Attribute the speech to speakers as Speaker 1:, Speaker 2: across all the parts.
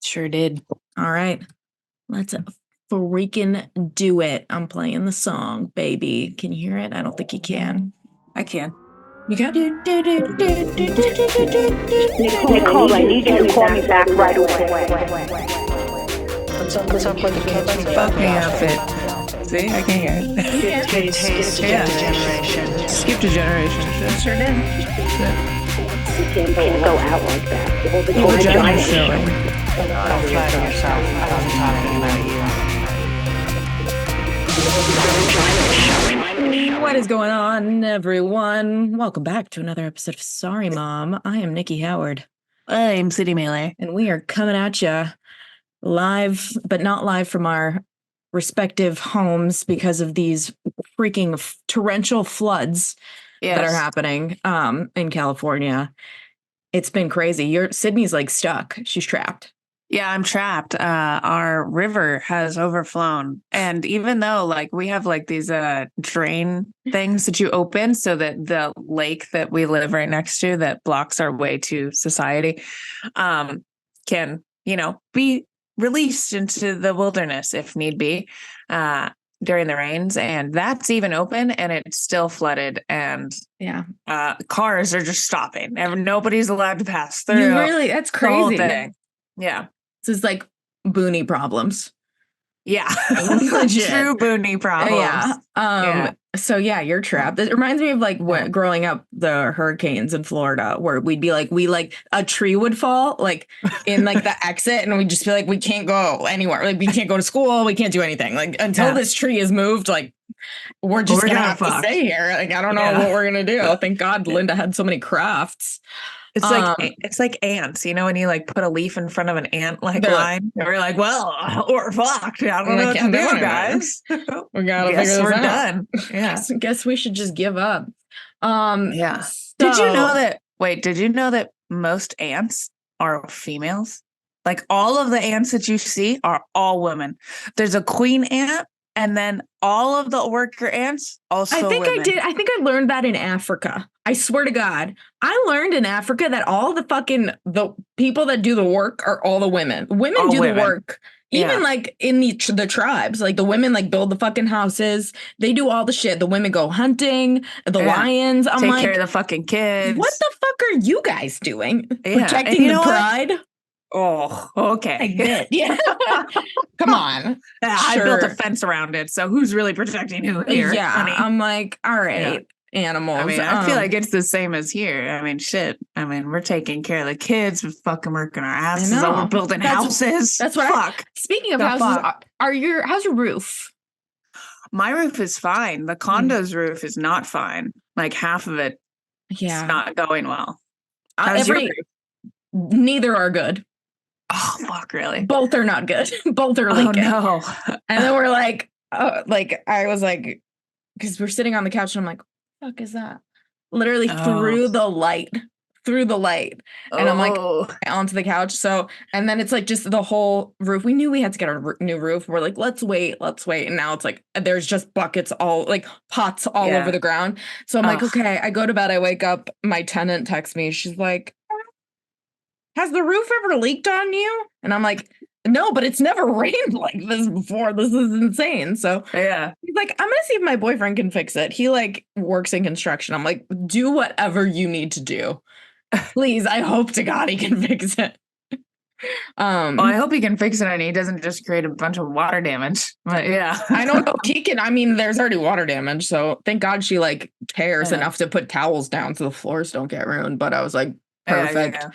Speaker 1: Sure did.
Speaker 2: All right. Let's freaking do it. I'm playing the song, baby. Can you hear it? I don't think you can.
Speaker 1: I can.
Speaker 2: You can?
Speaker 3: Nicole, I need you to call me back right away.
Speaker 1: What's up with the catchy fuck me outfit? See, I can hear it.
Speaker 3: Skip the generation.
Speaker 1: Skip the generation. That sure did.
Speaker 3: You can't go out like that.
Speaker 1: Your vagina's showing. Don't flatter yourself. I wasn't talking about you.
Speaker 2: What is going on, everyone? Welcome back to another episode of Sorry Mom. I am Nikki Howard.
Speaker 1: I'm City Melee.
Speaker 2: And we are coming at you live, but not live from our respective homes because of these freaking torrential floods that are happening in California. It's been crazy. Sydney's like stuck. She's trapped.
Speaker 1: Yeah, I'm trapped. Our river has overflown. And even though like we have like these drain things that you open so that the lake that we live right next to that blocks our way to society can, be released into the wilderness if need be during the rains. And that's even open and it's still flooded. And cars are just stopping. And nobody's allowed to pass through.
Speaker 2: That's crazy.
Speaker 1: The whole thing. Yeah.
Speaker 2: This is like BOONIE problems.
Speaker 1: Yeah. True BOONIE problems.
Speaker 2: So you're trapped. It reminds me of like growing up, the hurricanes in Florida, where we'd be like, a tree would fall like in like the exit, and we'd just be like, we can't go anywhere. Like we can't go to school. We can't do anything. Like until this tree is moved, like we're just gonna have to stay here. Like I don't know what we're gonna do. Thank God Linda had so many crafts.
Speaker 1: It's like ants, when you like put a leaf in front of an ant line. We're like, well, we're fucked. I don't know what to do, guys.
Speaker 2: We gotta figure this out.
Speaker 1: We're done. Yeah.
Speaker 2: Guess we should just give up.
Speaker 1: Yeah. Did you know that most ants are females? Like all of the ants that you see are all women. There's a queen ant. And then all of the worker ants also women.
Speaker 2: I think I learned that in Africa. I swear to God. I learned in Africa that all the people that do the work are all the women. Women do the work. Even like in the tribes, like the women like build the fucking houses. They do all the shit. The women go hunting, the lions. I'm
Speaker 1: Take care of the fucking kids.
Speaker 2: What the fuck are you guys doing? Protecting the pride?
Speaker 1: Oh, okay.
Speaker 2: I did. Yeah. Come on.
Speaker 1: I built a fence around it. So who's really protecting who here?
Speaker 2: Yeah. Honey? I'm like, all right, animals.
Speaker 1: I mean, I feel like it's the same as here. I mean, shit. I mean, we're taking care of the kids. We're fucking working our asses over building houses.
Speaker 2: That's what speaking of houses, how's your roof?
Speaker 1: My roof is fine. The condo's roof is not fine. Like half of it is not going well. How's your roof?
Speaker 2: Neither are good.
Speaker 1: Oh, fuck, really?
Speaker 2: Both are not good. Both are leaking.
Speaker 1: Oh, no.
Speaker 2: And then we're like, I was like, because we're sitting on the couch and I'm like, what the fuck is that? Literally through the light. And I'm like onto the couch. So, and then it's like just the whole roof. We knew we had to get a new roof. We're like, let's wait. And now it's like, there's just buckets pots all over the ground. So I'm like, okay, I go to bed. I wake up. My tenant texts me. She's like, has the roof ever leaked on you? And I'm like, no, but it's never rained like this before. This is insane. So he's like, I'm gonna see if my boyfriend can fix it. He like works in construction. I'm like, do whatever you need to do. Please, I hope to God he can fix it.
Speaker 1: I hope he can fix it and he doesn't just create a bunch of water damage. But
Speaker 2: I don't know if he can. I mean, there's already water damage. So thank God she like cares enough to put towels down so the floors don't get ruined. But I was like, perfect.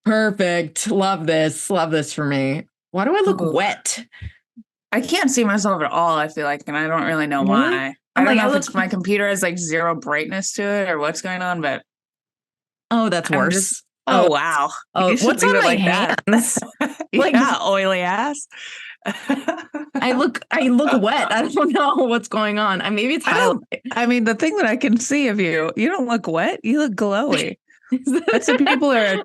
Speaker 2: Perfect. Love this for me. Why do I look wet?
Speaker 1: I can't see myself at all, I feel like, and I don't really know why. I don't know if it's my computer has like zero brightness to it or what's going on, but
Speaker 2: that's worse.
Speaker 1: Wow.
Speaker 2: What's on my hands?
Speaker 1: Like oily ass.
Speaker 2: I look wet. I don't know what's going on. Maybe it's highlight.
Speaker 1: I mean, the thing that I can see of you don't look wet. You look glowy. That's what people are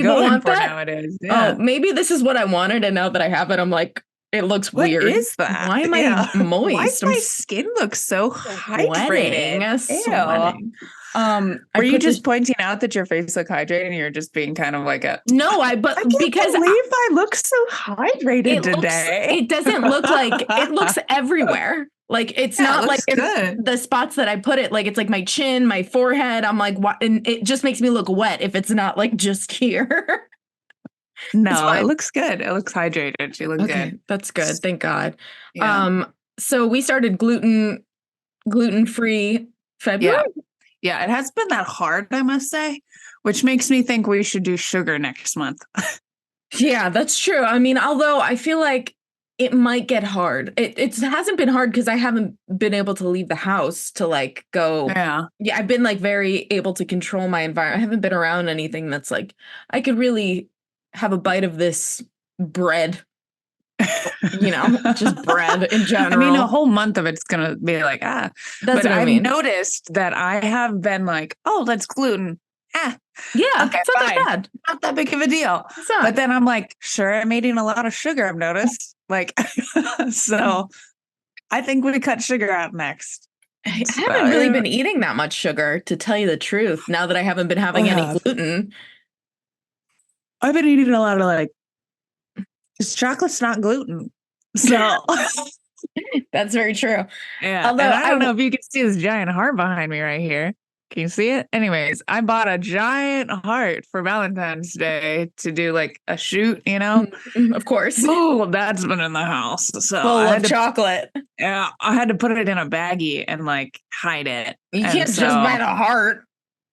Speaker 1: going for nowadays. Yeah.
Speaker 2: Oh, maybe this is what I wanted, and now that I have it, I'm like, it looks weird.
Speaker 1: What is that?
Speaker 2: Why am I moist?
Speaker 1: Why does my skin look so hydrating?
Speaker 2: Sweating.
Speaker 1: Were you just pointing out that your face looked hydrated and you're just being kind of like
Speaker 2: No,
Speaker 1: I can't
Speaker 2: because
Speaker 1: believe I look so hydrated today.
Speaker 2: It doesn't look like it looks everywhere. Like it's not like the spots that I put it, like it's like my chin, my forehead. I'm like, what? And it just makes me look wet if it's not like just here.
Speaker 1: No, it looks good. It looks hydrated. You look good.
Speaker 2: That's good. Thank God. Yeah. So we started gluten-free February.
Speaker 1: Yeah, it has been that hard, I must say, which makes me think we should do sugar next month.
Speaker 2: Yeah, that's true. I mean, although I feel like it might get hard. It hasn't been hard because I haven't been able to leave the house to like go.
Speaker 1: Yeah,
Speaker 2: I've been like very able to control my environment. I haven't been around anything that's like I could really have a bite of this bread. Just bread in general.
Speaker 1: I mean, a whole month of it's gonna be like
Speaker 2: That's
Speaker 1: but
Speaker 2: what I mean.
Speaker 1: I've noticed that I have been like, oh, that's gluten.
Speaker 2: Yeah,
Speaker 1: okay,
Speaker 2: it's not that bad.
Speaker 1: Not that big of a deal. But then I'm like, sure, I'm eating a lot of sugar. I've noticed, like, so I think we cut sugar out next.
Speaker 2: I haven't really been eating that much sugar, to tell you the truth. Now that I haven't been having any gluten,
Speaker 1: I've been eating a lot of like. Because chocolate's not gluten. So
Speaker 2: that's very true.
Speaker 1: Yeah. Although I don't know if you can see this giant heart behind me right here. Can you see it? Anyways, I bought a giant heart for Valentine's Day to do like a shoot,
Speaker 2: Of course.
Speaker 1: Oh, that's been in the house. So
Speaker 2: full of chocolate.
Speaker 1: Yeah. I had to put it in a baggie and like hide it.
Speaker 2: You can't just buy the heart.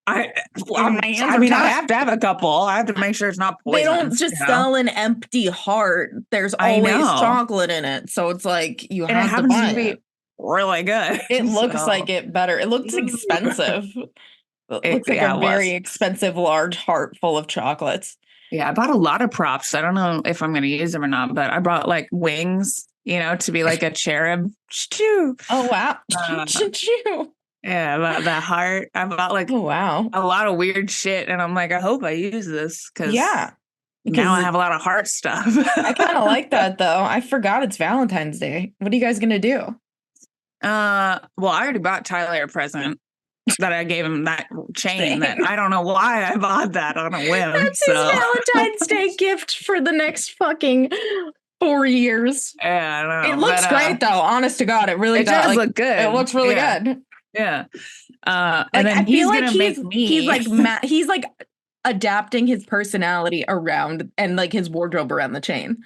Speaker 1: I have to have a couple. I have to make sure it's not poison.
Speaker 2: They don't just sell an empty heart. There's always chocolate in it. So it's like you have to buy it.
Speaker 1: Really good.
Speaker 2: It looks like it better. It looks expensive. It looks like a very expensive large heart full of chocolates.
Speaker 1: Yeah, I bought a lot of props. I don't know if I'm going to use them or not, but I brought like wings, to be like a cherub.
Speaker 2: Oh, wow.
Speaker 1: Yeah, the heart. I bought like a lot of weird shit, and I'm like, I hope I use this because now I have a lot of heart stuff.
Speaker 2: I kind of like that though. I forgot it's Valentine's Day. What are you guys gonna do?
Speaker 1: Well, I already bought Tyler a present that I gave him, that chain that I don't know why I bought that on a whim.
Speaker 2: That's his Valentine's Day gift for the next fucking 4 years.
Speaker 1: Yeah, I know.
Speaker 2: It looks great though. Honest to God, it really does.
Speaker 1: Look good.
Speaker 2: It looks really good.
Speaker 1: Yeah. And then he's going to make me.
Speaker 2: He's like adapting his personality around and like his wardrobe around the chain.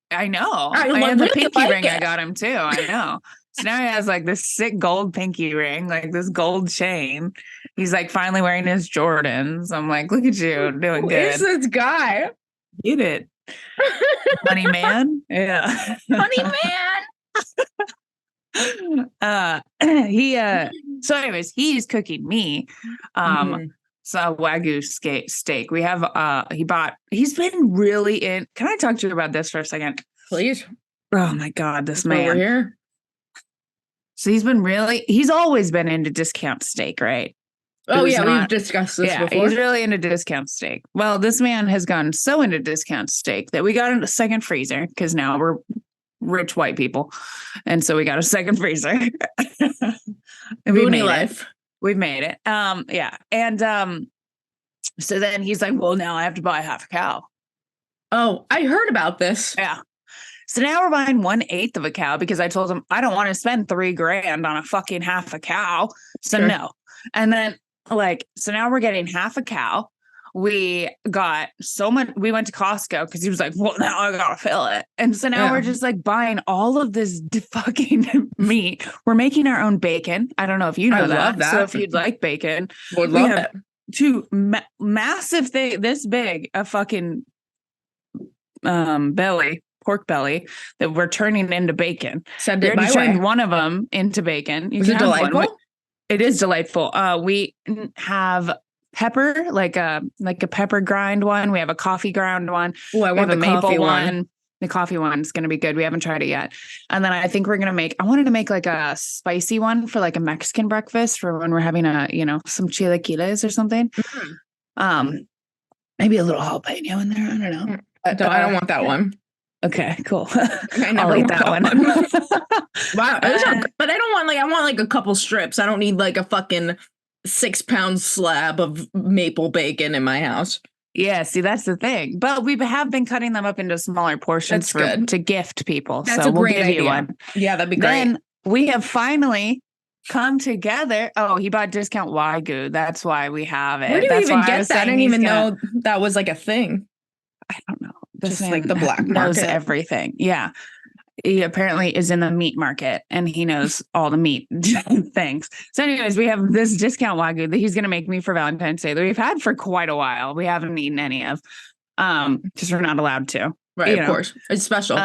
Speaker 1: I know. And the pinky ring I got him too. I know. So now he has like this sick gold pinky ring, like this gold chain. He's like finally wearing his Jordans. I'm like, look at you doing good.
Speaker 2: Who's this guy?
Speaker 1: Get it. Money man. Yeah.
Speaker 2: Money man.
Speaker 1: So anyways, he's cooking me so Wagyu steak. We have he's been really in. Can I talk to you about this for a second,
Speaker 2: please?
Speaker 1: Oh my God, this man
Speaker 2: over here.
Speaker 1: So he's always been into discount steak, right?
Speaker 2: Oh yeah, we've discussed this before.
Speaker 1: He's really into discount steak. Well, this man has gone so into discount steak that we got a second freezer because now we're rich white people, and so we got a second freezer.
Speaker 2: BOONIE life.
Speaker 1: We've made it. And so then he's like, well, now I have to buy half a cow.
Speaker 2: Oh, I heard about this.
Speaker 1: Yeah. So now we're buying 1/8 of a cow because I told him I don't want to spend $3,000 on a fucking half a cow. So no. And then so now we're getting half a cow. We got so much. We went to Costco because he was like, well, now I gotta fill it. And so now we're just like buying all of this fucking meat. We're making our own bacon. I don't know if you know that.
Speaker 2: Love that.
Speaker 1: So if you'd like bacon,
Speaker 2: would love it.
Speaker 1: Two massive thing, this big, a fucking pork belly that we're turning into bacon.
Speaker 2: Send it my way.
Speaker 1: Turned one of them into bacon.
Speaker 2: Is it delightful?
Speaker 1: It is delightful. We have pepper, like a pepper grind one. We have a coffee ground one.
Speaker 2: Oh, I want the maple one.
Speaker 1: The coffee one is going to be good. We haven't tried it yet. And then I think we're going to I wanted to make like a spicy one for like a Mexican breakfast for when we're having some chilaquiles or something. Mm-hmm. Maybe a little jalapeno in there. I don't know.
Speaker 2: I don't want that one.
Speaker 1: Okay, cool. I'll eat that one.
Speaker 2: Wow. But I don't want I want like a couple strips. I don't need like a fucking 6-pound slab of maple bacon in my house.
Speaker 1: Yeah, see, that's the thing. But we have been cutting them up into smaller portions to gift people.
Speaker 2: That's
Speaker 1: so
Speaker 2: a great
Speaker 1: we'll give
Speaker 2: idea.
Speaker 1: you one.
Speaker 2: Yeah, that'd be great.
Speaker 1: Then we have finally come together. Oh, he bought discount Wagyu. That's why we have it.
Speaker 2: Where do you even get that? I didn't even know that was like a thing.
Speaker 1: I don't know.
Speaker 2: Just like the black
Speaker 1: knows
Speaker 2: market.
Speaker 1: Everything. Yeah. He apparently is in the meat market and he knows all the meat things. So anyways, we have this discount Wagyu that he's going to make me for Valentine's Day that we've had for quite a while. We haven't eaten any of, because we're not allowed to.
Speaker 2: Right, of course. It's special.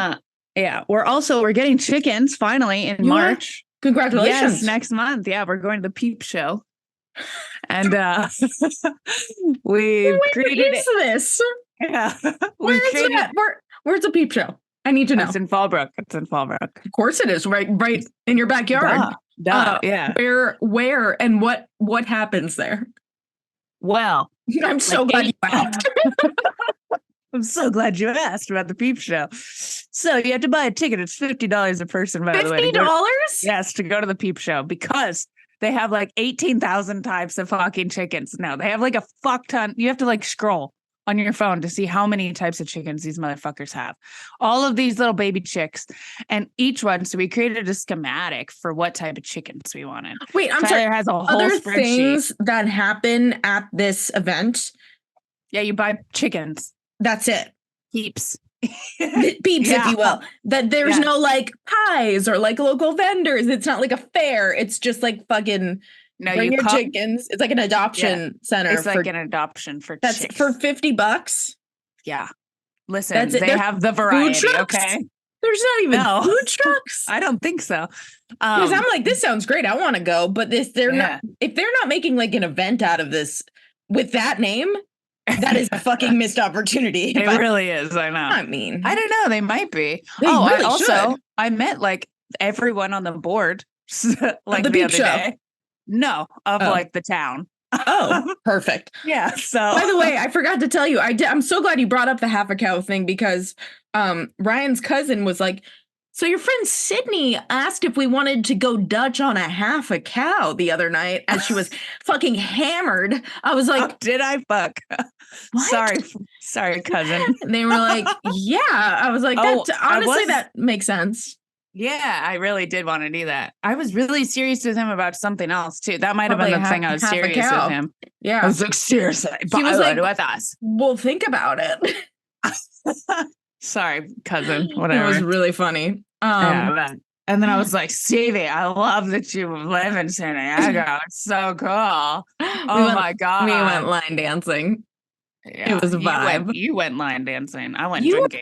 Speaker 1: Yeah. We're getting chickens finally in March.
Speaker 2: Congratulations.
Speaker 1: Yes, next month. Yeah, we're going to the Peep show. And we created
Speaker 2: this.
Speaker 1: Yeah.
Speaker 2: Where's the Peep show? I need to know.
Speaker 1: It's in Fallbrook.
Speaker 2: Of course it is. Right in your backyard.
Speaker 1: Duh, yeah.
Speaker 2: Where and what happens there?
Speaker 1: Well,
Speaker 2: I'm so glad you asked.
Speaker 1: I'm so glad you asked about the Peep show. So you have to buy a ticket. It's $50 a person, by the way.
Speaker 2: $50?
Speaker 1: Yes, to go to the Peep show because they have like 18,000 types of fucking chickens. No, they have like a fuck ton. You have to like scroll on your phone to see how many types of chickens these motherfuckers have. All of these little baby chicks and each one. So we created a schematic for what type of chickens we wanted.
Speaker 2: Wait, I'm
Speaker 1: Tyler
Speaker 2: sorry.
Speaker 1: has a whole
Speaker 2: other
Speaker 1: spreadsheet.
Speaker 2: Things that happen at this event.
Speaker 1: Yeah, you buy chickens.
Speaker 2: That's it.
Speaker 1: Peeps.
Speaker 2: Peeps, if you will. That there's no like pies or like local vendors. It's not like a fair. It's just like fucking bring your chickens. It's like an adoption center.
Speaker 1: It's like an adoption for
Speaker 2: that's
Speaker 1: chicks.
Speaker 2: For $50.
Speaker 1: Yeah. Listen, they have the variety, okay?
Speaker 2: There's not even food trucks.
Speaker 1: I don't think so.
Speaker 2: Because I'm like, this sounds great. I want to go, but not if they're not making like an event out of this with that name. That is a fucking missed opportunity.
Speaker 1: It really is. I know.
Speaker 2: I mean,
Speaker 1: I don't know. They might be. I met like everyone on the board like the other day. No, of like the town.
Speaker 2: Oh, perfect.
Speaker 1: Yeah. So
Speaker 2: by the way, I forgot to tell you, I'm so glad you brought up the half a cow thing because Ryan's cousin was like, so your friend Sydney asked if we wanted to go Dutch on a half a cow the other night as she was fucking hammered. I was like,
Speaker 1: oh, did I fuck?
Speaker 2: What?
Speaker 1: Sorry, cousin.
Speaker 2: And they were like, yeah. I was like, honestly, that makes sense.
Speaker 1: Yeah, I really did want to do that. I was really serious with him about something else too. That might have been the thing I was serious with him.
Speaker 2: Yeah.
Speaker 1: I was like, seriously.
Speaker 2: He was like,
Speaker 1: with us.
Speaker 2: Well, think about it.
Speaker 1: Sorry, cousin. Whatever.
Speaker 2: It was really funny.
Speaker 1: And then I was like, Stevie, I love that you live in San Diego. It's so cool. My God.
Speaker 2: We went line dancing.
Speaker 1: Yeah,
Speaker 2: it was a vibe.
Speaker 1: You went line dancing. I went drinking.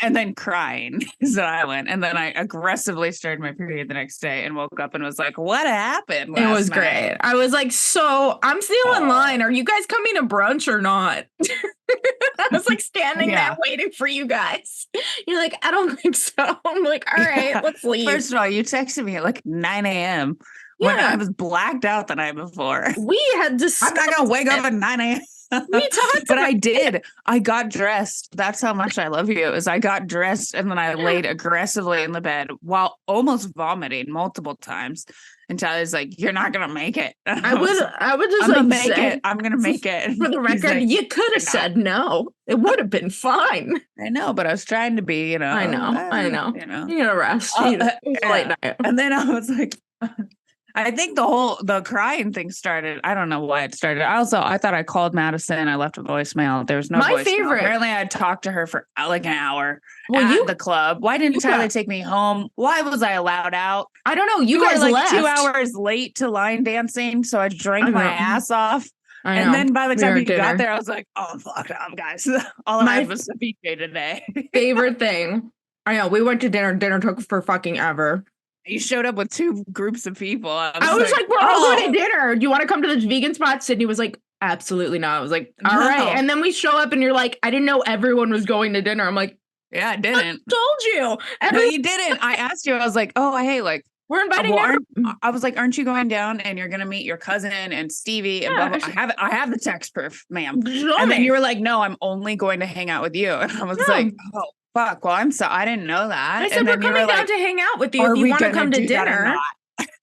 Speaker 1: And then crying. So I went. And then I aggressively started my period the next day and woke up and was like, what happened?
Speaker 2: It was great. I was like, so I'm still in line. Are you guys coming to brunch or not? I was like standing there waiting for you guys. You're like, I don't think so. I'm like, all right, let's leave.
Speaker 1: First of all, you texted me at like 9 a.m. when I was blacked out the night before.
Speaker 2: We had to.
Speaker 1: I'm not going to wake up at 9 a.m.
Speaker 2: We talked
Speaker 1: but I did. I got dressed. That's how much I love you. Is I got dressed and then I laid aggressively in the bed while almost vomiting multiple times until I was like, "You're not gonna make it."
Speaker 2: I would just
Speaker 1: I'm
Speaker 2: like
Speaker 1: make it. I'm gonna make it.
Speaker 2: For the record, like, you could have said no. It would have been fine.
Speaker 1: I know, but I was trying to be.
Speaker 2: I know. You gotta rest. Late night.
Speaker 1: And then I was like. I think the crying thing started. I don't know why it started. I thought I called Madison. I left a voicemail. There was no voicemail.
Speaker 2: Favorite.
Speaker 1: Apparently, I had talked to her for like an hour at the club. Why didn't Tyler take me home? Why was I allowed out?
Speaker 2: I don't know. You
Speaker 1: guys
Speaker 2: were
Speaker 1: like
Speaker 2: left.
Speaker 1: 2 hours late to line dancing, so I drank my ass off.
Speaker 2: And
Speaker 1: then by the time you got there, I was like, "Oh, fuck up, guys! All I had was a BJ today."
Speaker 2: Favorite thing. I know. We went to dinner. Dinner took for fucking ever.
Speaker 1: You showed up with 2 groups of people.
Speaker 2: I was like, we're all going to dinner. Do you want to come to the vegan spot? Sydney was like, absolutely not. I was like, all right. And then we show up and you're like, I didn't know everyone was going to dinner. I'm like,
Speaker 1: yeah, I didn't.
Speaker 2: I told you.
Speaker 1: No, you didn't. I asked you. I was like, oh, hey, like,
Speaker 2: we're inviting
Speaker 1: I was like, aren't you going down and you're going to meet your cousin and Stevie and blah, blah. I have the text proof, ma'am. And then you were like, no, I'm only going to hang out with you. And I was like, oh. Fuck, well, I'm sorry. I didn't know that.
Speaker 2: I said, we're coming down to hang out with you. If you want to come to dinner,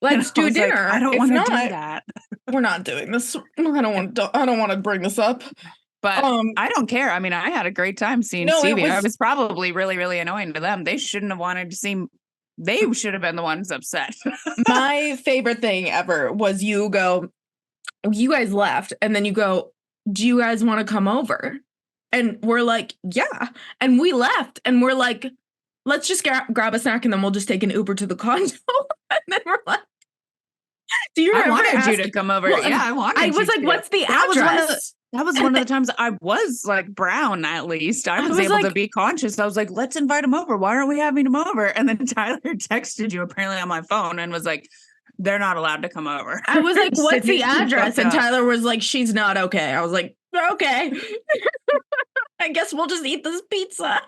Speaker 2: let's do dinner.
Speaker 1: I don't want to do that.
Speaker 2: We're not doing this. I don't want to bring this up.
Speaker 1: But I don't care. I mean, I had a great time seeing Stevie. I was probably really, really annoying to them. They shouldn't have wanted to see. They should have been the ones upset.
Speaker 2: My favorite thing ever was you guys left, and then you go, do you guys want to come over? And we're like, yeah. And we left, and we're like, let's just grab a snack, and then we'll just take an Uber to the condo. And then we're like, do you remember?
Speaker 1: I wanted you to come over. Well, yeah, I wanted.
Speaker 2: I was like, what's the address?
Speaker 1: That was one of the times I was like brown, at least. I was able to be conscious. I was like, let's invite him over. Why aren't we having him over? And then Tyler texted you apparently on my phone and was like, they're not allowed to come over.
Speaker 2: I was like, what's the address? And Tyler was like, she's not okay. I was like, okay. I guess we'll just eat this pizza.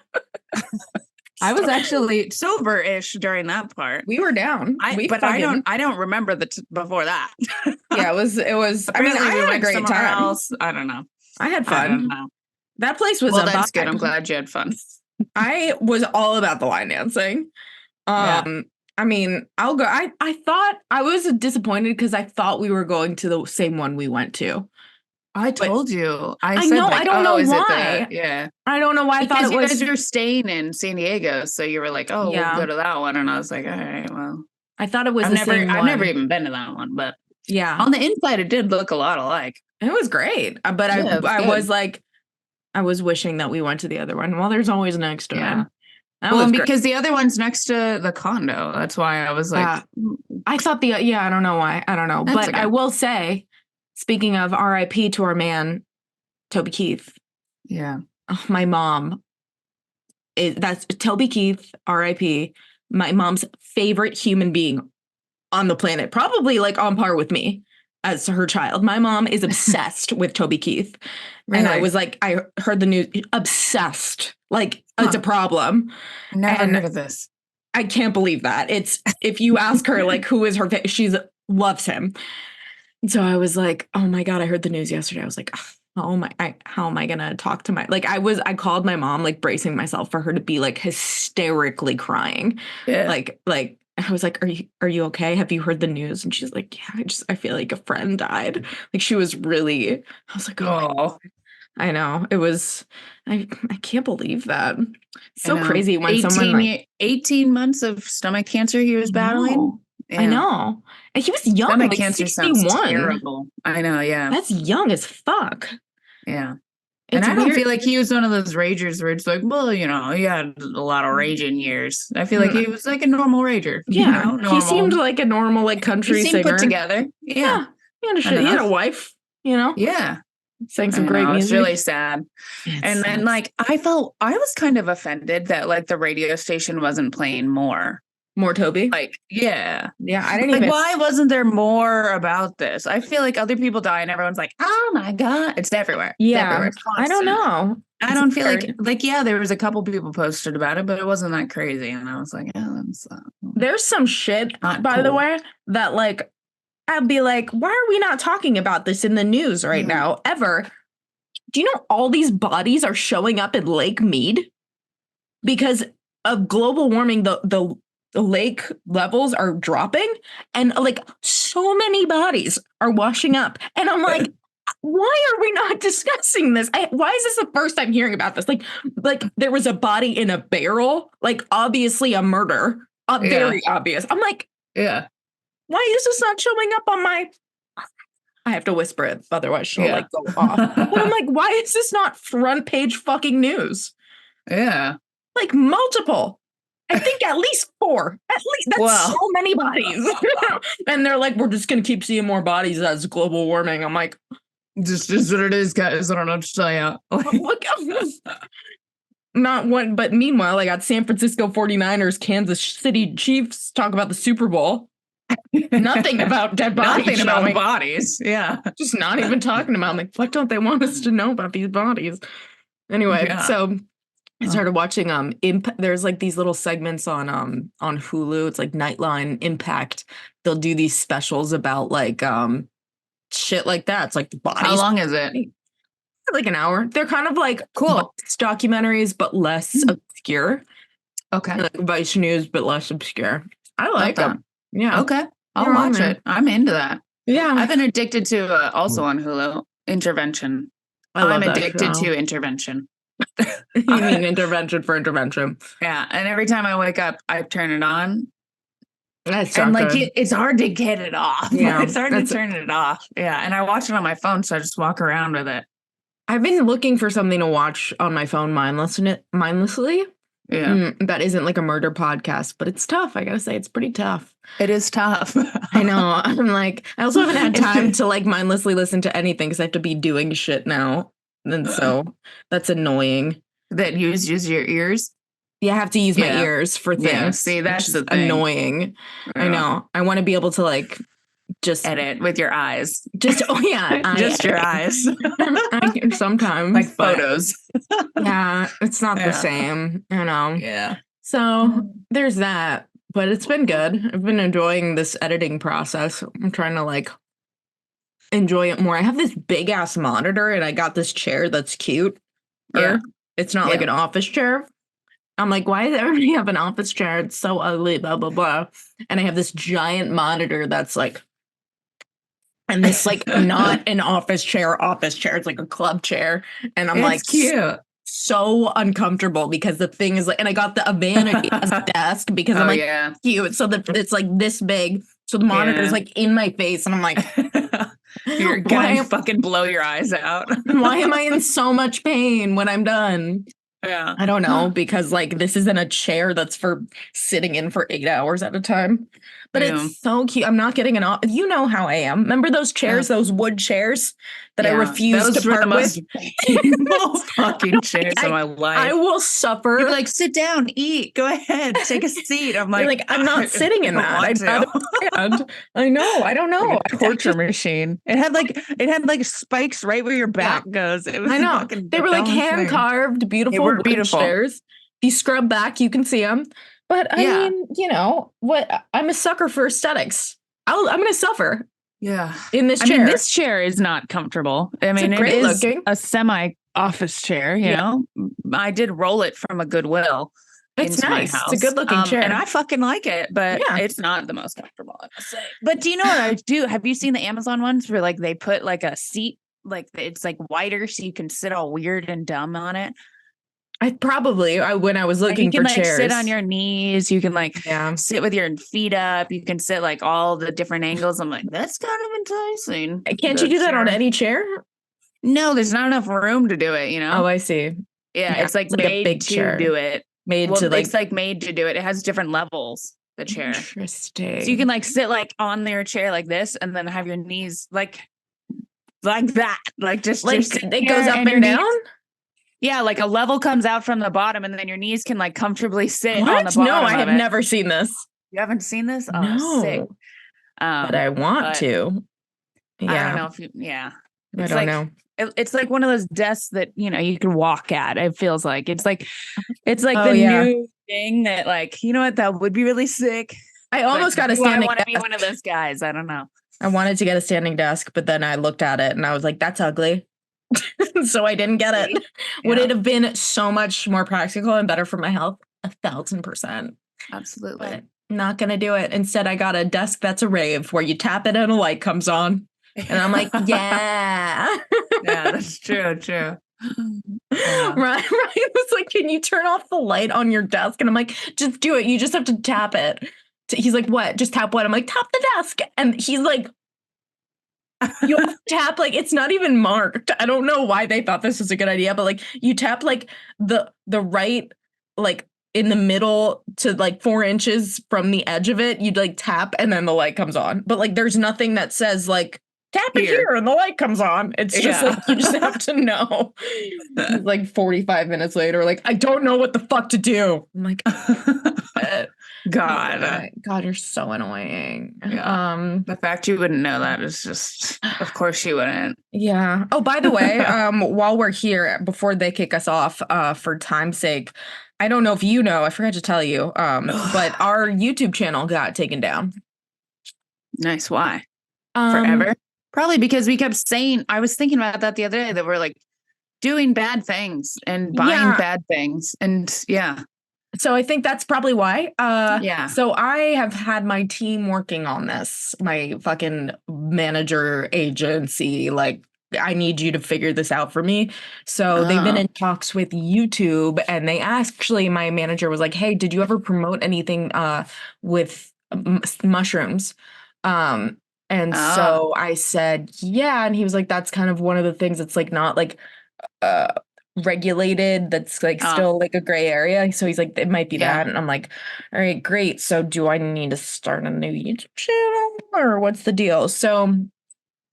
Speaker 1: I was actually sober-ish during that part.
Speaker 2: We were down.
Speaker 1: I don't remember before that.
Speaker 2: Yeah, it was. I mean, I had a great time.
Speaker 1: Else. I don't know.
Speaker 2: I had fun.
Speaker 1: I don't know.
Speaker 2: That place was
Speaker 1: that's good. I'm glad you had fun.
Speaker 2: I was all about the line dancing. I mean, I'll go. I thought I was disappointed because I thought we were going to the same one we went to.
Speaker 1: I told you.
Speaker 2: I said, know. Like, I don't know why.
Speaker 1: Yeah.
Speaker 2: I don't know why.
Speaker 1: Because
Speaker 2: I thought it was.
Speaker 1: You guys were staying in San Diego, so you were like, "Oh, we'll go to that one," and I was like, "All right, well."
Speaker 2: I thought it was. I've
Speaker 1: never even been to that one, but
Speaker 2: yeah,
Speaker 1: on the inside, it did look a lot alike.
Speaker 2: It was great, but I was like, I was wishing that we went to the other one. Well, there's always next to it.
Speaker 1: Well, because the other one's next to the condo. That's why I was like,
Speaker 2: I thought I don't know why. I don't know, but okay. I will say, speaking of RIP to our man, Toby Keith.
Speaker 1: Yeah.
Speaker 2: Oh, my mom. That's Toby Keith, RIP. My mom's favorite human being on the planet. Probably like on par with me as her child. My mom is obsessed with Toby Keith. Really? And I was like, I heard the news, obsessed. Like, it's a problem.
Speaker 1: Never heard of this.
Speaker 2: I can't believe that. It's, if you ask her, like, who is her, she loves him. And so I was like, oh my God, I heard the news yesterday. I was like, how am I going to talk to I called my mom, like bracing myself for her to be like hysterically crying. Yeah. Like, I was like, are you okay? Have you heard the news? And she's like, yeah, I feel like a friend died. Like she was really, I was like, oh. I know. It was, I can't believe that. It's so crazy when
Speaker 1: 18 months of stomach cancer he was battling.
Speaker 2: Yeah. I know. And he was young.
Speaker 1: Stomach cancer 61. Sounds terrible. I know, yeah.
Speaker 2: That's young as fuck.
Speaker 1: Yeah. And I don't feel like he was one of those ragers where it's like, well, he had a lot of raging years. I feel like he was like a normal rager.
Speaker 2: Yeah. Normal. He seemed like a normal like country singer.
Speaker 1: Put together. Yeah.
Speaker 2: He had a wife,
Speaker 1: Yeah.
Speaker 2: Sang some great music.
Speaker 1: It's really sad. And then like I was kind of offended that like the radio station wasn't playing more
Speaker 2: Toby.
Speaker 1: Like, yeah.
Speaker 2: I didn't even.
Speaker 1: Why wasn't there more about this? I feel like other people die and everyone's like, oh my God. It's everywhere.
Speaker 2: Yeah.
Speaker 1: It's
Speaker 2: I don't know.
Speaker 1: I don't feel like, yeah, there was a couple people posted about it, but it wasn't that crazy. And I was like, yeah, that's
Speaker 2: there's some shit, by the way, that like, I'll be like, why are we not talking about this in the news right now, ever? Do you know all these bodies are showing up in Lake Mead? Because of global warming, the lake levels are dropping and like so many bodies are washing up. And I'm like, why are we not discussing this? Why is this the first time hearing about this? Like there was a body in a barrel, like obviously a murder, very obvious. I'm like,
Speaker 1: yeah.
Speaker 2: Why is this not showing up on my... I have to whisper it, otherwise she'll like go off. But I'm like, why is this not front page fucking news?
Speaker 1: Yeah.
Speaker 2: Like multiple. I think at least 4. At least that's so many bodies. And they're like, we're just going to keep seeing more bodies as global warming. I'm like...
Speaker 1: Just is what it is, guys. I don't know what to tell you.
Speaker 2: Look at this. Not one, but meanwhile, I got San Francisco 49ers, Kansas City Chiefs talk about the Super Bowl. Nothing about dead bodies.
Speaker 1: Nothing about bodies. Yeah.
Speaker 2: Just not even talking about. I'm like, what don't they want us to know about these bodies? Anyway, so I started watching there's like these little segments on Hulu. It's like Nightline, Impact. They'll do these specials about like shit like that. It's like the bodies.
Speaker 1: How long is it?
Speaker 2: Like an hour. They're kind of like cool documentaries, but less obscure.
Speaker 1: Okay.
Speaker 2: Like Vice News, but less obscure. I like them. Yeah.
Speaker 1: Okay. I'll watch it. I'm into that.
Speaker 2: Yeah.
Speaker 1: I've been addicted to also on Hulu, Intervention. I'm addicted to Intervention.
Speaker 2: You mean intervention for intervention?
Speaker 1: Yeah, and every time I wake up, I turn it on.
Speaker 2: That's
Speaker 1: and like it's hard to get it off.
Speaker 2: Yeah,
Speaker 1: It's hard to turn it off. Yeah, and I watch it on my phone, so I just walk around with it.
Speaker 2: I've been looking for something to watch on my phone mindlessly.
Speaker 1: Yeah,
Speaker 2: that isn't like a murder podcast, but it's tough. I gotta say, it's pretty tough.
Speaker 1: it is tough.
Speaker 2: I know. I'm like, I also haven't had time to like mindlessly listen to anything because I have to be doing shit now, and so that's annoying.
Speaker 1: That use your ears.
Speaker 2: Yeah, I have to use my ears for things.
Speaker 1: Yeah, see, that's the thing.
Speaker 2: Annoying.
Speaker 1: Yeah.
Speaker 2: I know. I want to be able to like just
Speaker 1: edit with your eyes.
Speaker 2: Just
Speaker 1: just your eyes.
Speaker 2: I can sometimes
Speaker 1: like photos.
Speaker 2: Yeah, it's not the same, you know.
Speaker 1: Yeah.
Speaker 2: So there's that, but it's been good. I've been enjoying this editing process. I'm trying to like enjoy it more. I have this big ass monitor and I got this chair that's cute.
Speaker 1: Yeah.
Speaker 2: It's not like an office chair. I'm like, why does everybody have an office chair? It's so ugly, blah, blah, blah. And I have this giant monitor that's like, and this like not an office chair. It's like a club chair. And I'm like,
Speaker 1: cute.
Speaker 2: So uncomfortable because the thing is like, and I got a vanity as a desk because I'm like, cute. So that it's like this big. So the monitor is like in my face. And I'm like,
Speaker 1: you're gonna fucking blow your eyes out.
Speaker 2: Why am I in so much pain when I'm done?
Speaker 1: Yeah.
Speaker 2: I don't know, because like this isn't a chair that's for sitting in for 8 hours at a time. But it's so cute. I'm not getting you know how I am. Remember those chairs, those wood chairs that I refused to part with?
Speaker 1: Fucking chairs in my life.
Speaker 2: I will suffer.
Speaker 1: You're like, sit down, eat, go ahead, take a seat. I'm like,
Speaker 2: I'm not sitting in that. I'd rather stand. I know. I don't know.
Speaker 1: Like a torture machine. It had like spikes right where your back goes. It was
Speaker 2: I know. They were like hand carved, beautiful wood chairs. If you scrub back, you can see them. But I mean, you know what? I'm a sucker for aesthetics. I'm going to suffer.
Speaker 1: Yeah.
Speaker 2: In this chair.
Speaker 1: I mean, this chair is not comfortable. I mean, it is a semi-office chair, you know? I did roll it from a Goodwill.
Speaker 2: It's nice. It's a good looking chair.
Speaker 1: And I fucking like it, but it's not the most comfortable, I must say. But do you know what I do? Have you seen the Amazon ones where like they put like a seat, like it's like wider so you can sit all weird and dumb on it?
Speaker 2: When I was looking for chairs. You can
Speaker 1: sit on your knees. You can like sit with your feet up. You can sit like all the different angles. I'm like, that's kind of enticing.
Speaker 2: Can't you do that on any chair?
Speaker 1: No, there's not enough room to do it, you know?
Speaker 2: Oh, I see.
Speaker 1: Yeah, it's like made a big chair. Do it. It's like made to do it. It has different levels, the chair.
Speaker 2: Interesting.
Speaker 1: So you can like sit like on their chair like this and then have your knees like that. Like just
Speaker 2: it goes up and down?
Speaker 1: Yeah, like a level comes out from the bottom and then your knees can like comfortably sit on the bottom.
Speaker 2: No, I have never seen this.
Speaker 1: You haven't seen this? Oh,
Speaker 2: no.
Speaker 1: Sick.
Speaker 2: But I want to. Yeah.
Speaker 1: I don't know if you,
Speaker 2: I don't know.
Speaker 1: It's like one of those desks that, you know, you can walk at. It feels like it's like the new thing that like, you know what, that would be really sick.
Speaker 2: I almost got a standing desk.
Speaker 1: I want to be one of those guys. I don't know.
Speaker 2: I wanted to get a standing desk, but then I looked at it and I was like, that's ugly. So I didn't get it. Would it have been so much more practical and better for my health? 1,000%.
Speaker 1: Absolutely.
Speaker 2: But not gonna do it. Instead, I got a desk that's a rave where you tap it and a light comes on. And I'm like, yeah.
Speaker 1: Yeah, that's true. Yeah.
Speaker 2: Right. It's like, can you turn off the light on your desk? And I'm like, just do it. You just have to tap it. He's like, what? Just tap what? I'm like, tap the desk. And he's like, you have to tap like it's not even marked. I don't know why they thought this was a good idea, but like you tap like the right like in the middle to like 4 inches from the edge of it. You'd like tap and then the light comes on. But like there's nothing that says like tap it here and the light comes on. It's just like you just have to know. Like 45 minutes later, like I don't know what the fuck to do. I'm like, God, you're so annoying.
Speaker 1: Yeah. The fact you wouldn't know that is just, of course you wouldn't.
Speaker 2: Yeah. Oh, by the way, while we're here, before they kick us off, for time's sake, I don't know if you know, I forgot to tell you, but our YouTube channel got taken down.
Speaker 1: Nice. Why? Forever? Probably because we kept saying, I was thinking about that the other day, that we're like doing bad things and buying bad things. And
Speaker 2: So I think that's probably why.
Speaker 1: Yeah.
Speaker 2: So I have had my team working on this, my fucking manager agency. Like, I need you to figure this out for me. So they've been in talks with YouTube, and they actually, my manager was like, "Hey, did you ever promote anything with mushrooms?" And so I said, "Yeah," and he was like, "That's kind of one of the things that's like not like uh regulated, that's like still like a gray area." So he's like, "It might be that." And I'm like, "All right, great. So do I need to start a new YouTube channel, or what's the deal?" So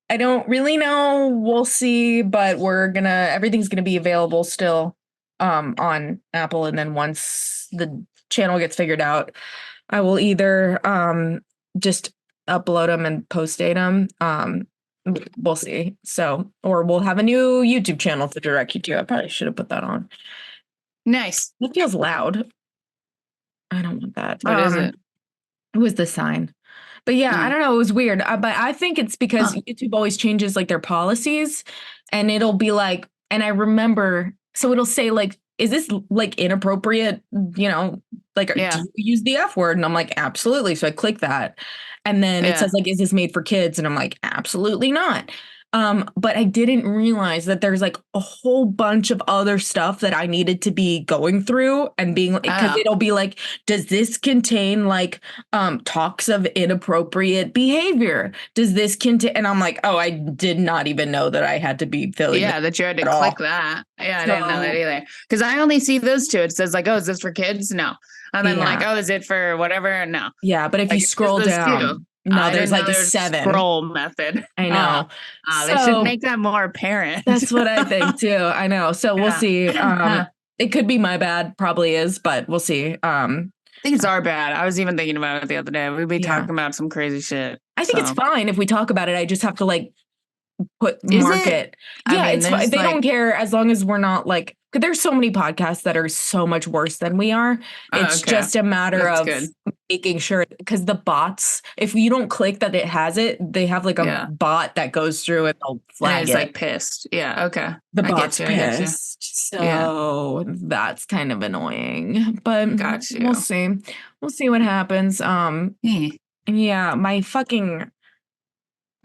Speaker 2: I don't really know. We'll see, but everything's gonna be available still on Apple, and then once the channel gets figured out, I will either just upload them and post date them. We'll see. So, or we'll have a new YouTube channel to direct you to. I probably should have put that on.
Speaker 1: Nice.
Speaker 2: It feels loud. I don't want that.
Speaker 1: What is it?
Speaker 2: It was the sign. But yeah, I don't know. It was weird. But I think it's because YouTube always changes like their policies, and it'll be like, and I remember, so it'll say like, "Is this like inappropriate?" You know, like, "Do you use the F word?" And I'm like, "Absolutely." So I click that. And then it says like, "Is this made for kids?" And I'm like, "Absolutely not." But I didn't realize that there's like a whole bunch of other stuff that I needed to be going through and being like, because it'll be like, "Does this contain like talks of inappropriate behavior? Does this contain?" And I'm like, "Oh, I did not even know that I had to be filling."
Speaker 1: Yeah, that you had to click that. Yeah, I didn't know that either. Because I only see those two. It says like, "Oh, is this for kids?" No. And then like, "Oh, is it for whatever?" No.
Speaker 2: Yeah, but if you scroll down, no, there's like 7
Speaker 1: scroll method.
Speaker 2: I know.
Speaker 1: They should make that more apparent.
Speaker 2: That's what I think too. I know. So we'll see. It could be my bad, probably is, but we'll see.
Speaker 1: I think it's our bad. I was even thinking about it the other day. We'd be talking about some crazy shit.
Speaker 2: I think it's fine if we talk about it. I just have to like mark it. Yeah,
Speaker 1: I mean,
Speaker 2: it's fine. They don't care as long as we're not like, because there's so many podcasts that are so much worse than we are. It's just a matter of making sure, because the bots, if you don't click that it has it, they have like a bot that goes through and they'll flag
Speaker 1: it's
Speaker 2: it.
Speaker 1: Like pissed. Yeah. Okay.
Speaker 2: The bot's pissed. So that's kind of annoying, but we'll see. We'll see what happens. Yeah, my fucking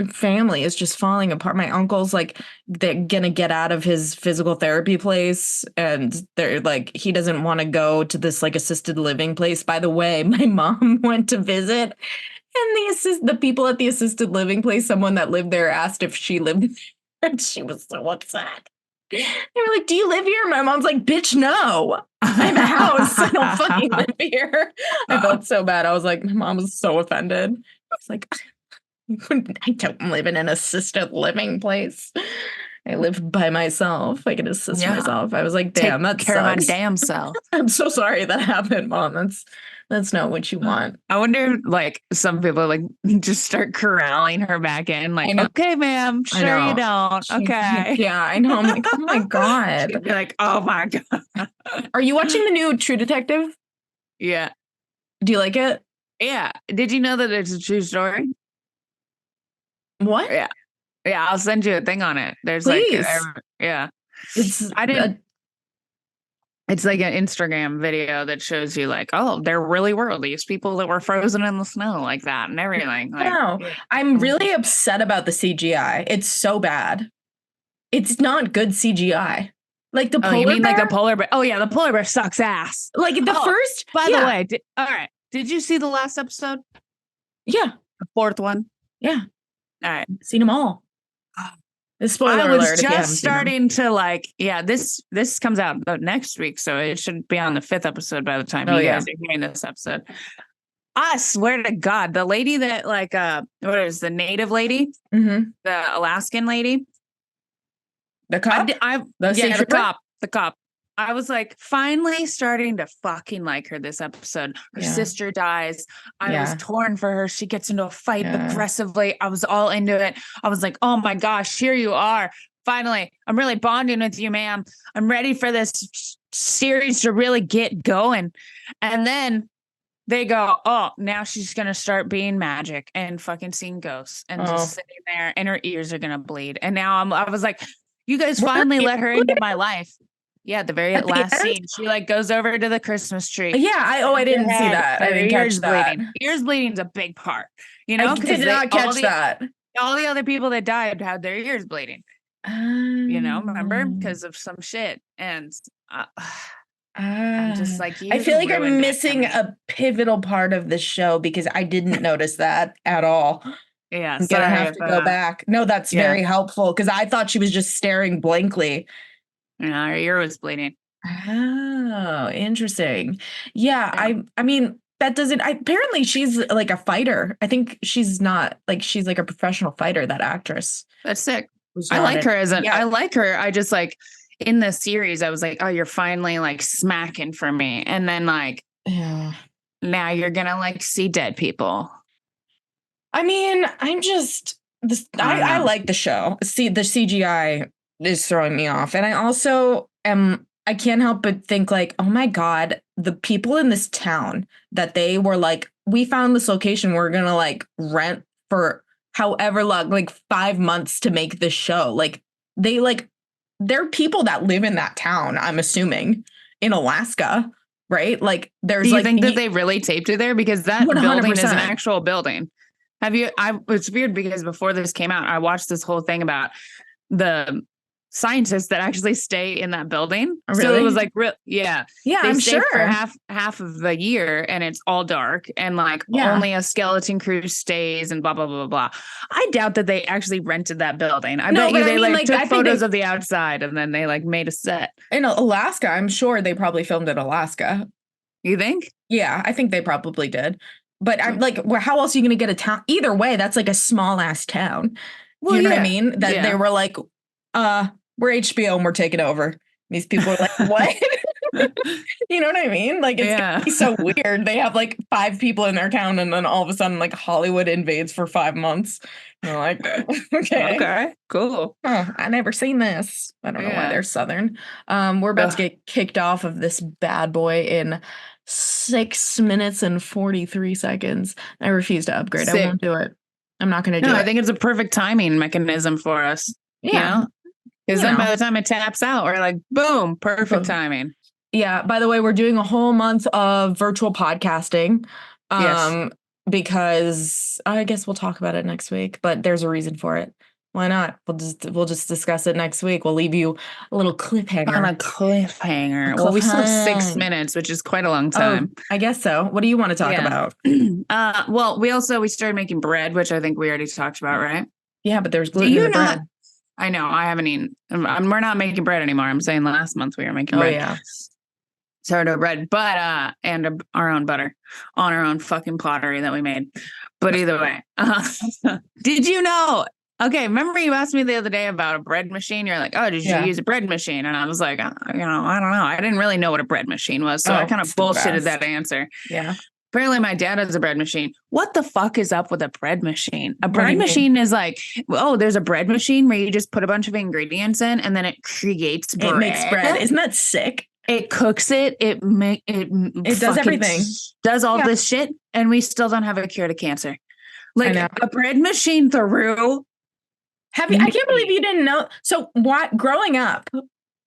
Speaker 2: family is just falling apart. My uncle's like, they're gonna get out of his physical therapy place, and they're like, he doesn't want to go to this like assisted living place. By the way, my mom went to visit, and the people at the assisted living place, someone that lived there asked if she lived there, and she was so upset. They were like, "Do you live here?" My mom's like, "Bitch, no. I have a house. I don't fucking live here." I felt so bad. I was like, my mom was so offended. I was like, "I don't live in an assisted living place. I live by myself. I can assist myself." I was like, "Damn, that's
Speaker 1: care of my damn self."
Speaker 2: I'm so sorry that happened, Mom. That's not what you want.
Speaker 1: I wonder, like, some people like just start corralling her back in, like, "Okay, ma'am, sure you don't." Okay.
Speaker 2: Yeah, I know. I'm like, oh my God.
Speaker 1: She'd be like, "Oh my God."
Speaker 2: Are you watching the new True Detective?
Speaker 1: Yeah.
Speaker 2: Do you like it?
Speaker 1: Yeah. Did you know that it's a true story?
Speaker 2: What?
Speaker 1: Yeah. Yeah, I'll send you a thing on it. There's
Speaker 2: Please.
Speaker 1: It's like an Instagram video that shows you like, oh, there really were these people that were frozen in the snow like that and everything. Like,
Speaker 2: no, I'm really upset about the CGI. It's so bad. It's not good CGI. Like the polar bear?
Speaker 1: Like the polar bear? Oh yeah, the polar bear sucks ass.
Speaker 2: Like the first.
Speaker 1: By the way, all right. Did you see the last episode?
Speaker 2: Yeah.
Speaker 1: The 4th one?
Speaker 2: Yeah.
Speaker 1: All right.
Speaker 2: Seen them all. Spoiler
Speaker 1: alert.
Speaker 2: I was
Speaker 1: just starting to like, this comes out next week, so it should be on the 5th episode by the time you guys are hearing this episode. I swear to God, the lady that like, what is the native lady?
Speaker 2: Mm-hmm.
Speaker 1: The Alaskan lady?
Speaker 2: The cop?
Speaker 1: The cop. I was like finally starting to fucking like her this episode. Her sister dies. I was torn for her. She gets into a fight aggressively. I was all into it. I was like, oh my gosh, here you are. Finally, I'm really bonding with you, ma'am. I'm ready for this series to really get going. And then they go, oh, now she's going to start being magic and fucking seeing ghosts and just sitting there and her ears are going to bleed. And now I was like, you guys finally let her into my life. Yeah, the very
Speaker 2: At the
Speaker 1: last
Speaker 2: end?
Speaker 1: scene, she like goes over to the Christmas tree.
Speaker 2: Yeah, I didn't see that. I didn't catch that.
Speaker 1: Ears bleeding's a big part, you
Speaker 2: I
Speaker 1: know,
Speaker 2: did
Speaker 1: because
Speaker 2: not catch that.
Speaker 1: all the other people that died had their ears bleeding. You know, remember, because of some shit. And I'm just like,
Speaker 2: I feel like I'm
Speaker 1: ruined it for
Speaker 2: missing
Speaker 1: me.
Speaker 2: a pivotal part of the show because I didn't notice that at all.
Speaker 1: Yeah,
Speaker 2: I'm gonna
Speaker 1: sorry
Speaker 2: have to go back. No, that's
Speaker 1: Yeah.
Speaker 2: very helpful because I thought she was just staring blankly.
Speaker 1: Yeah, her ear was bleeding.
Speaker 2: Oh, interesting. Yeah, I mean, that doesn't apparently she's like a fighter. I think she's not like she's like a professional fighter, that actress.
Speaker 1: That's sick.
Speaker 2: Who's
Speaker 1: I
Speaker 2: not
Speaker 1: like
Speaker 2: in-
Speaker 1: her as an
Speaker 2: Yeah.
Speaker 1: I like her. I just like in the series, I was like, oh, you're finally like smacking for me. And then like
Speaker 2: Yeah.
Speaker 1: now you're gonna like see dead people.
Speaker 2: I mean, I'm just this. I like the show. See, the CGI is throwing me off, and I also am. I can't help but think like, oh my god, the people in this town that they were like, we found this location. We're gonna like rent for however long, like 5 months to make this show. Like they like, there are people that live in that town. I'm assuming in Alaska, right? Like there's
Speaker 1: Do you
Speaker 2: like,
Speaker 1: think that they really taped it there? Because that building is an
Speaker 2: 100%.
Speaker 1: actual building. It's weird because before this came out, I watched this whole thing about the scientists that actually stay in that building.
Speaker 2: Oh,
Speaker 1: So it
Speaker 2: really?
Speaker 1: was like, yeah,
Speaker 2: Yeah,
Speaker 1: they
Speaker 2: I'm
Speaker 1: stay
Speaker 2: sure.
Speaker 1: for half of the year, and it's all dark, and like
Speaker 2: Yeah.
Speaker 1: only a skeleton crew stays, and blah blah blah blah blah. I doubt that they actually rented that building. I
Speaker 2: No,
Speaker 1: bet you
Speaker 2: but I
Speaker 1: they
Speaker 2: mean,
Speaker 1: like
Speaker 2: like, I
Speaker 1: took
Speaker 2: think
Speaker 1: photos
Speaker 2: they-
Speaker 1: of the outside, and then they like made a set.
Speaker 2: In Alaska, I'm sure they probably filmed in Alaska.
Speaker 1: You think?
Speaker 2: Yeah, I think they probably did. But I'm like, well, how else are you going to get a town? Either way, that's like a small ass town.
Speaker 1: Well,
Speaker 2: You know what I
Speaker 1: yeah.
Speaker 2: mean? That
Speaker 1: Yeah.
Speaker 2: they were like, we're HBO and we're taking over. These people are like, what? You know what I mean? Like, it's gonna be so weird. They have like 5 people in their town, and then all of a sudden, like Hollywood invades for 5 months. And they're like, okay,
Speaker 1: cool.
Speaker 2: Oh, I never seen this. I don't know why they're Southern. We're about to get kicked off of this bad boy in 6 minutes and 43 seconds. I refuse to upgrade. I won't do it. I'm not going to do it.
Speaker 1: I think it's a perfect timing mechanism for us.
Speaker 2: Yeah.
Speaker 1: Because then by the time it taps out, we're like, boom, perfect timing.
Speaker 2: Yeah. By the way, we're doing a whole month of virtual podcasting. Because I guess we'll talk about it next week, but there's a reason for it. Why not? We'll just discuss it next week. We'll leave you a little cliffhanger.
Speaker 1: On a cliffhanger. Well, we still have 6 minutes, which is quite a long time.
Speaker 2: I guess so. What do you want to talk about?
Speaker 1: Well, we started making bread, which I think we already talked about, right?
Speaker 2: Yeah, but there's gluten in the bread.
Speaker 1: I know. I haven't eaten. We're not making bread anymore. I'm saying last month we were making bread.
Speaker 2: Oh, yeah.
Speaker 1: Sourdough bread, but and our own butter on our own fucking pottery that we made. But either way, did you know? Okay, remember you asked me the other day about a bread machine? You're like, oh, did you use a bread machine? And I was like, I don't know. I didn't really know what a bread machine was, so I kind of bullshitted that answer.
Speaker 2: Yeah.
Speaker 1: Apparently, my dad has a bread machine. What the fuck is up with a bread machine? A bread machine is like, oh, there's a bread machine where you just put a bunch of ingredients in, and then it creates bread.
Speaker 2: It makes bread. Isn't that sick?
Speaker 1: It cooks it. It
Speaker 2: does everything.
Speaker 1: Does all this shit, and we still don't have a cure to cancer. Like a bread machine through.
Speaker 2: I can't believe you didn't know. So what? Growing up,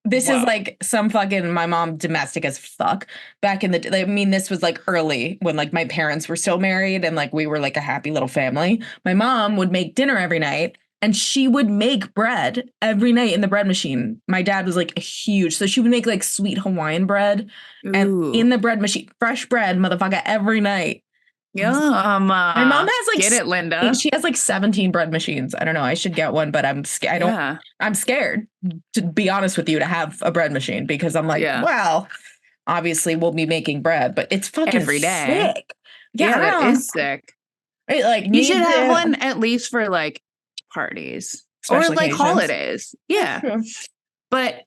Speaker 2: this is like some fucking my mom domestic as fuck back in the. I mean, this was like early when like my parents were still married and like we were like a happy little family. My mom would make dinner every night. And she would make bread every night in the bread machine. My dad was like a huge, so she would make like sweet Hawaiian bread and in the bread machine, fresh bread, motherfucker, every night.
Speaker 1: Yeah,
Speaker 2: my mom has like
Speaker 1: get it, Linda.
Speaker 2: She has like 17 bread machines. I don't know. I should get one, but I'm scared. I'm scared to be honest with you to have a bread machine because I'm like, well, obviously we'll be making bread, but it's fucking
Speaker 1: every day.
Speaker 2: Sick.
Speaker 1: Yeah, it is sick.
Speaker 2: Right, like
Speaker 1: you should have one at least for like parties or like holidays. Yeah. But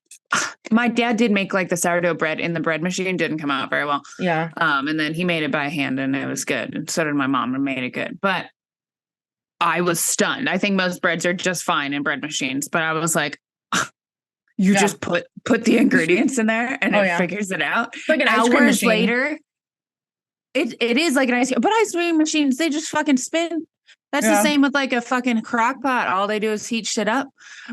Speaker 1: my dad did make like the sourdough bread in the bread machine. Didn't come out very well.
Speaker 2: Yeah.
Speaker 1: And then he made it by hand and it was good. And so did my mom and made it good. But I was stunned. I think most breads are just fine in bread machines. But I was like, you just put the ingredients in there and it figures it out.
Speaker 2: Like an ice cream machine.
Speaker 1: Later, it is like an ice cream. But ice cream machines, they just fucking spin. That's the same with like a fucking crock pot. All they do is heat shit up.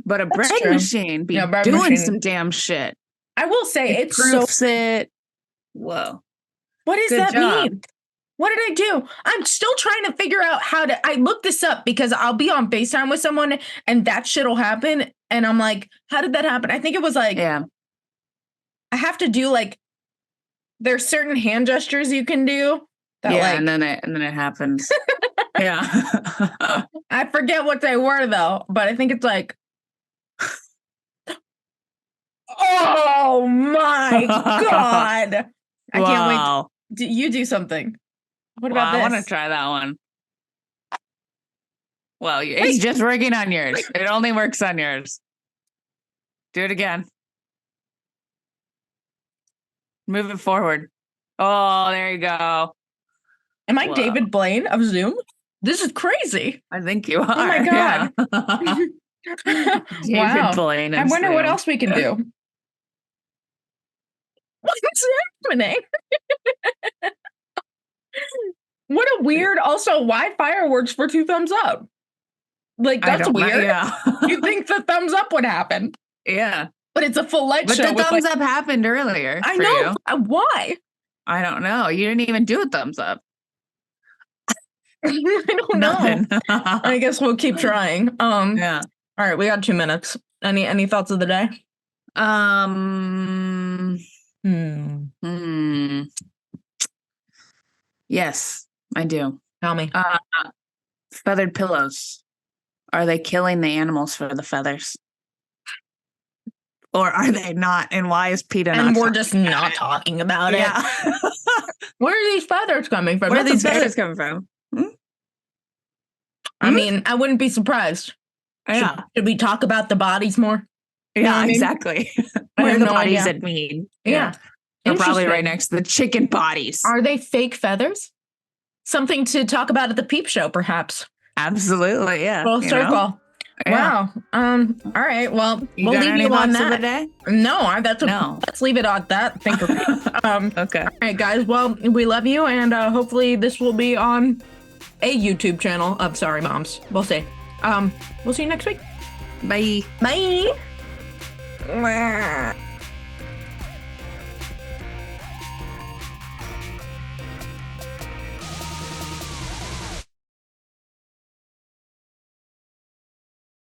Speaker 1: But a bread machine doing some damn shit.
Speaker 2: I will say
Speaker 1: It
Speaker 2: it's so.
Speaker 1: proofs it. Whoa.
Speaker 2: What does
Speaker 1: Good
Speaker 2: that
Speaker 1: job.
Speaker 2: mean? What did I do? I'm still trying to figure out how to. I looked this up because I'll be on FaceTime with someone and that shit'll happen. And I'm like, how did that happen? I think it was like,
Speaker 1: Yeah.
Speaker 2: I have to do like, there's certain hand gestures you can do. That
Speaker 1: Yeah,
Speaker 2: like,
Speaker 1: and then it happens. Yeah.
Speaker 2: I forget what they were though, but I think it's like, oh my God. I can't wait.
Speaker 1: Wow.
Speaker 2: You do something. What
Speaker 1: Wow,
Speaker 2: about this?
Speaker 1: I want to try that one. Well, it's just working on yours. It only works on yours. Do it again. Move it forward. Oh, there you go.
Speaker 2: Am I
Speaker 1: Whoa.
Speaker 2: David Blaine of Zoom? This is crazy.
Speaker 1: I think you are.
Speaker 2: Oh my God.
Speaker 1: Yeah. David Blaine.
Speaker 2: I wonder what
Speaker 1: Zoom.
Speaker 2: else we can do. What's happening? What a weird, also, why fireworks for 2 thumbs up? Like, that's weird.
Speaker 1: Yeah.
Speaker 2: You'd think the thumbs up would happen.
Speaker 1: Yeah.
Speaker 2: But it's a full light
Speaker 1: But
Speaker 2: show.
Speaker 1: the thumbs up happened earlier.
Speaker 2: I
Speaker 1: for
Speaker 2: know.
Speaker 1: you.
Speaker 2: Why?
Speaker 1: I don't know. You didn't even do a thumbs up.
Speaker 2: I don't know. I guess we'll keep trying.
Speaker 1: Yeah.
Speaker 2: All right, we got 2 minutes. Any thoughts of the day?
Speaker 1: Yes, I do.
Speaker 2: Tell me.
Speaker 1: Feathered pillows. Are they killing the animals for the feathers? Or are they not? And why is PETA not?
Speaker 2: And we're just not talking about it.
Speaker 1: Yeah.
Speaker 2: Where are these feathers coming from?
Speaker 1: Where are these feathers coming from?
Speaker 2: I mean, I wouldn't be surprised.
Speaker 1: Yeah.
Speaker 2: Should we talk about the bodies more?
Speaker 1: Yeah, exactly. Where are the bodies at Mead?
Speaker 2: Yeah.
Speaker 1: They're probably right next to the chicken bodies.
Speaker 2: Are they fake feathers? Something to talk about at the Peep Show, perhaps.
Speaker 1: Absolutely, yeah.
Speaker 2: Full circle.
Speaker 1: Yeah.
Speaker 2: Wow. All right. Well, we'll leave you on that. No, let's leave it on that. Think of it.
Speaker 1: Okay.
Speaker 2: All right, guys. Well, we love you, and hopefully this will be on a YouTube channel of Sorry Moms. We'll see. We'll see you next week.
Speaker 1: Bye.
Speaker 2: Bye.